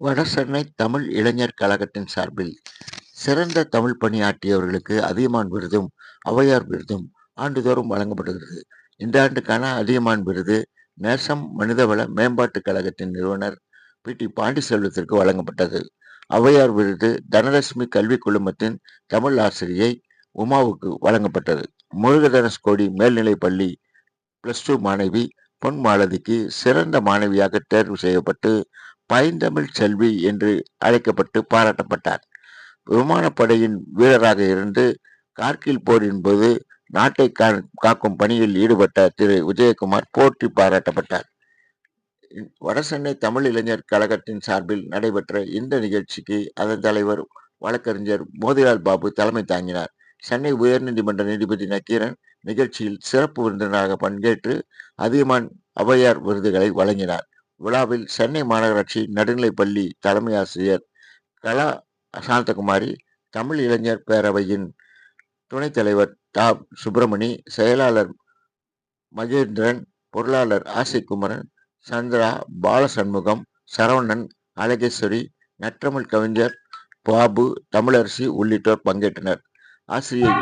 வடசென்னை தமிழ் இளைஞர் கழகத்தின் சார்பில் சிறந்த தமிழ் பணியாற்றியவர்களுக்கு அதியமான் விருதும் ஔவையார் விருதும் ஆண்டுதோறும் வழங்கப்படுகிறது. இந்த ஆண்டுக்கான அதியமான் விருது நேசம் மனிதவள மேம்பாட்டுக் கழகத்தின் நிறுவனர் பி.டி. பாண்டிசெல்வத்திற்கு வழங்கப்பட்டது. ஔவையார் விருது தனலட்சுமி கல்வி குழுமத்தின் தமிழ் ஆசிரியை உமாவுக்கு வழங்கப்பட்டது. முருகதனுஷ்கோடி மேல்நிலைப் பள்ளி +2 மாணவி பொன் மாலதிக்கு சிறந்த மாணவியாக தேர்வு செய்யப்பட்டு பைந்தமிழ் செல்வி என்று அழைக்கப்பட்டு பாராட்டப்பட்டார். விமானப்படையின் வீரராக இருந்து கார்கில் போரின் போது நாட்டை காக்கும் பணியில் ஈடுபட்ட திரு விஜயகுமார் போற்றி பாராட்டப்பட்டார். வடசென்னை தமிழ் இளைஞர் கழகத்தின் சார்பில் நடைபெற்ற இந்த நிகழ்ச்சிக்கு அதன் தலைவர் வழக்கறிஞர் மோதிலால் பாபு தலைமை தாங்கினார். சென்னை உயர்நீதிமன்ற நீதிபதி நக்கீரன் நிகழ்ச்சியில் சிறப்பு விருந்தினராக பங்கேற்று அதியமான் ஔவையார் விருதுகளை வழங்கினார். விழாவில் சென்னை மாநகராட்சி நடுநிலைப்பள்ளி தலைமை ஆசிரியர் கலா சாந்தகுமாரி, தமிழ் இளைஞர் பேரவையின் துணைத் தலைவர் தா. சுப்பிரமணி, செயலாளர் மகேந்திரன், பொருளாளர் ஆசைக்குமரன், சந்திரா, பாலசண்முகம், சரவணன், அழகேஸ்வரி, நற்றமிழ் கவிஞர் பாபு, தமிழரசி உள்ளிட்டோர் பங்கேற்றனர். ஆசிரியை